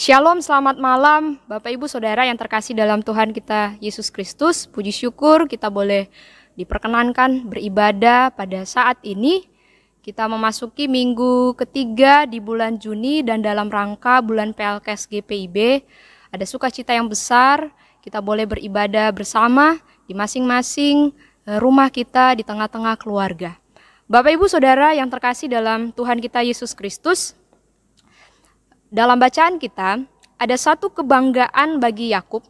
Shalom, selamat malam Bapak Ibu Saudara yang terkasih dalam Tuhan kita Yesus Kristus. Puji syukur kita boleh diperkenankan beribadah pada saat ini. Kita memasuki minggu ketiga di bulan Juni dan dalam rangka bulan PLKS GPIB. Ada sukacita yang besar, kita boleh beribadah bersama di masing-masing rumah kita di tengah-tengah keluarga. Bapak Ibu Saudara yang terkasih dalam Tuhan kita Yesus Kristus, dalam bacaan kita, ada satu kebanggaan bagi Yakub.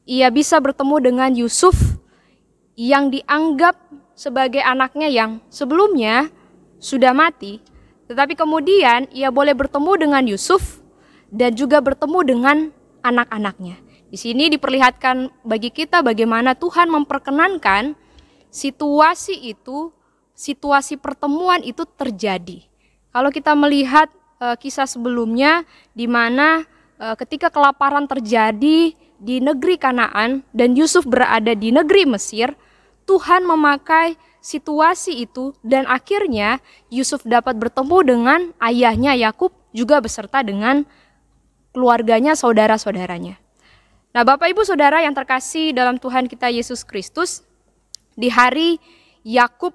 Ia bisa bertemu dengan Yusuf yang dianggap sebagai anaknya yang sebelumnya sudah mati, tetapi kemudian ia boleh bertemu dengan Yusuf dan juga bertemu dengan anak-anaknya. Di sini diperlihatkan bagi kita bagaimana Tuhan memperkenankan situasi pertemuan itu terjadi. Kalau kita melihat kisah sebelumnya di mana ketika kelaparan terjadi di negeri Kanaan dan Yusuf berada di negeri Mesir, Tuhan memakai situasi itu dan akhirnya Yusuf dapat bertemu dengan ayahnya Yakub juga beserta dengan keluarganya, saudara-saudaranya. Nah, Bapak Ibu Saudara yang terkasih dalam Tuhan kita Yesus Kristus, di hari Yakub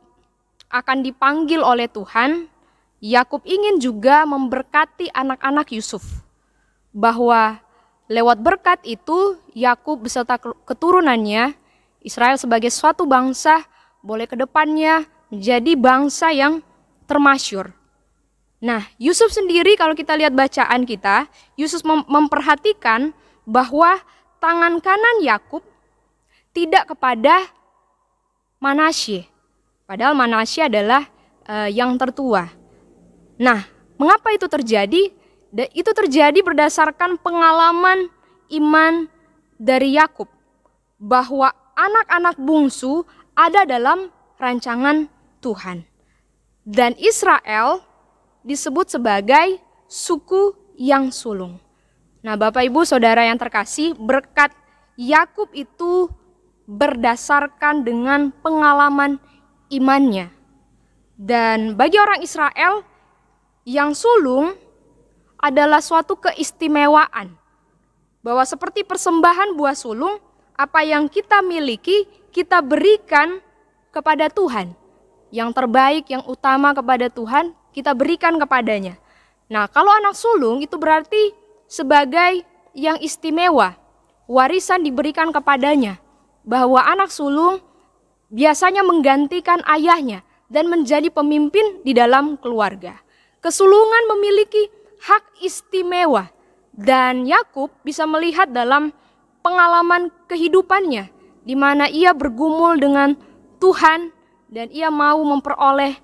akan dipanggil oleh Tuhan, Yakub ingin juga memberkati anak-anak Yusuf, bahwa lewat berkat itu Yakub beserta keturunannya, Israel sebagai suatu bangsa boleh ke depannya menjadi bangsa yang termasyur. Nah, Yusuf sendiri kalau kita lihat bacaan kita, Yusuf memperhatikan bahwa tangan kanan Yakub tidak kepada Manasye, padahal Manasye adalah yang tertua. Nah, mengapa itu terjadi? Itu terjadi berdasarkan pengalaman iman dari Yakub, bahwa anak-anak bungsu ada dalam rancangan Tuhan. Dan Israel disebut sebagai suku yang sulung. Nah, Bapak Ibu Saudara yang terkasih, berkat Yakub itu berdasarkan dengan pengalaman imannya. Dan bagi orang Israel, yang sulung adalah suatu keistimewaan, bahwa seperti persembahan buah sulung, apa yang kita miliki kita berikan kepada Tuhan. Yang terbaik, yang utama kepada Tuhan kita berikan kepadanya. Nah, kalau anak sulung itu berarti sebagai yang istimewa, warisan diberikan kepadanya, bahwa anak sulung biasanya menggantikan ayahnya dan menjadi pemimpin di dalam keluarga. Kesulungan memiliki hak istimewa dan Yakub bisa melihat dalam pengalaman kehidupannya di mana ia bergumul dengan Tuhan dan ia mau memperoleh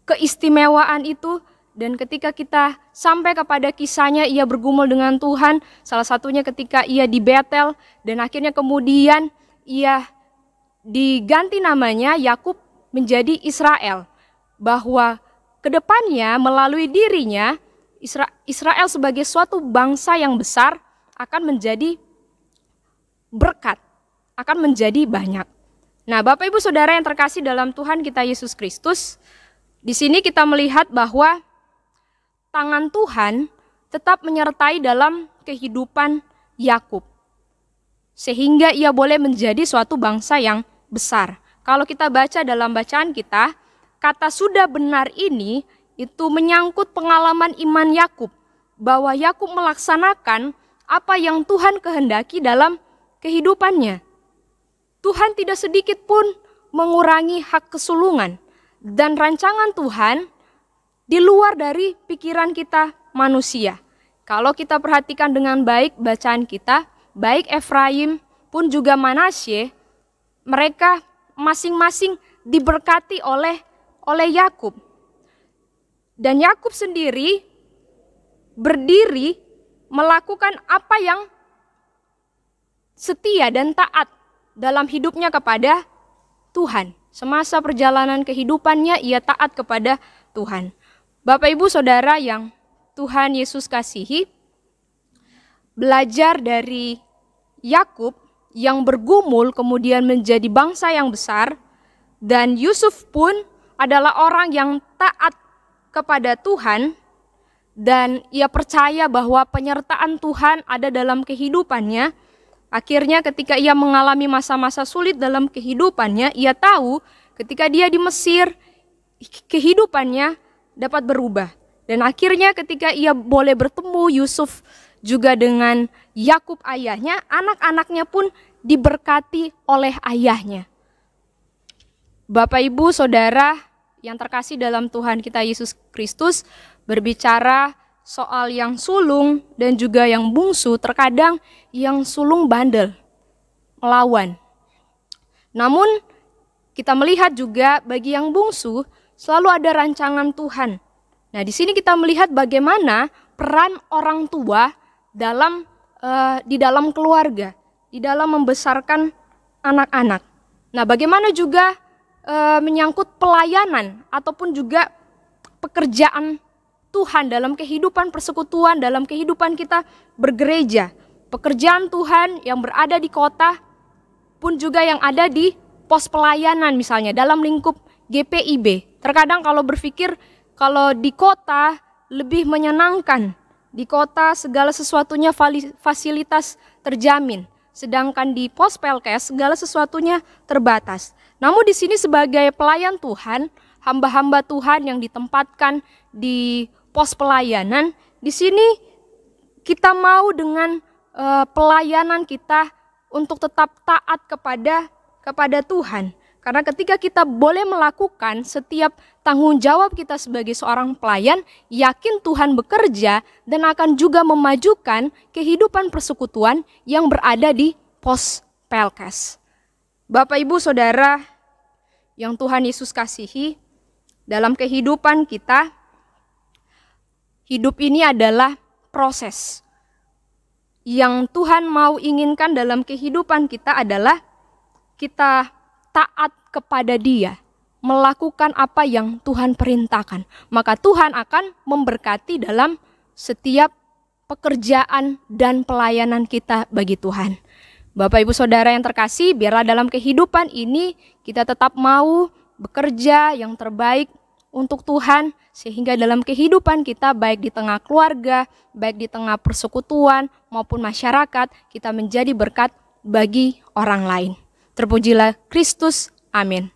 keistimewaan itu. Dan ketika kita sampai kepada kisahnya ia bergumul dengan Tuhan, salah satunya ketika ia di Betel dan akhirnya kemudian ia diganti namanya Yakub menjadi Israel, bahwa kedepannya melalui dirinya Israel sebagai suatu bangsa yang besar akan menjadi berkat, akan menjadi banyak. Nah, Bapak Ibu Saudara yang terkasih dalam Tuhan kita Yesus Kristus, di sini kita melihat bahwa tangan Tuhan tetap menyertai dalam kehidupan Yakub, sehingga ia boleh menjadi suatu bangsa yang besar. Kalau kita baca dalam bacaan kita, kata sudah benar ini itu menyangkut pengalaman iman Yakub, bahwa Yakub melaksanakan apa yang Tuhan kehendaki dalam kehidupannya. Tuhan tidak sedikit pun mengurangi hak kesulungan dan rancangan Tuhan di luar dari pikiran kita manusia. Kalau kita perhatikan dengan baik bacaan kita, baik Efraim pun juga Manasye, mereka masing-masing diberkati oleh Yakub. Dan Yakub sendiri berdiri melakukan apa yang setia dan taat dalam hidupnya kepada Tuhan. Semasa perjalanan kehidupannya ia taat kepada Tuhan. Bapak Ibu Saudara yang Tuhan Yesus kasihi, belajar dari Yakub yang bergumul kemudian menjadi bangsa yang besar, dan Yusuf pun adalah orang yang taat kepada Tuhan dan ia percaya bahwa penyertaan Tuhan ada dalam kehidupannya, akhirnya ketika ia mengalami masa-masa sulit dalam kehidupannya, ia tahu ketika dia di Mesir, kehidupannya dapat berubah. Dan akhirnya ketika ia boleh bertemu Yusuf juga dengan Yakub ayahnya, anak-anaknya pun diberkati oleh ayahnya. Bapak, Ibu, Saudara yang terkasih dalam Tuhan kita Yesus Kristus, berbicara soal yang sulung dan juga yang bungsu, terkadang yang sulung bandel, melawan. Namun kita melihat juga bagi yang bungsu selalu ada rancangan Tuhan. Nah, di sini kita melihat bagaimana peran orang tua di dalam keluarga, di dalam membesarkan anak-anak. Nah, bagaimana juga menyangkut pelayanan ataupun juga pekerjaan Tuhan dalam kehidupan persekutuan, dalam kehidupan kita bergereja. Pekerjaan Tuhan yang berada di kota pun juga yang ada di pos pelayanan misalnya dalam lingkup GPIB. Terkadang kalau berpikir kalau di kota lebih menyenangkan, di kota segala sesuatunya fasilitas terjamin. Sedangkan di pos Pelkes segala sesuatunya terbatas. Namun di sini sebagai pelayan Tuhan, hamba-hamba Tuhan yang ditempatkan di pos pelayanan, di sini kita mau dengan pelayanan kita untuk tetap taat kepada Tuhan. Karena ketika kita boleh melakukan setiap tanggung jawab kita sebagai seorang pelayan, yakin Tuhan bekerja dan akan juga memajukan kehidupan persekutuan yang berada di pos Pelkes. Bapak, Ibu, Saudara yang Tuhan Yesus kasihi, dalam kehidupan kita, hidup ini adalah proses. Yang Tuhan mau inginkan dalam kehidupan kita adalah kita taat kepada Dia, melakukan apa yang Tuhan perintahkan. Maka Tuhan akan memberkati dalam setiap pekerjaan dan pelayanan kita bagi Tuhan. Bapak, Ibu, Saudara yang terkasih, biarlah dalam kehidupan ini kita tetap mau bekerja yang terbaik untuk Tuhan, sehingga dalam kehidupan kita baik di tengah keluarga, baik di tengah persekutuan maupun masyarakat, kita menjadi berkat bagi orang lain. Terpujilah Kristus. Amin.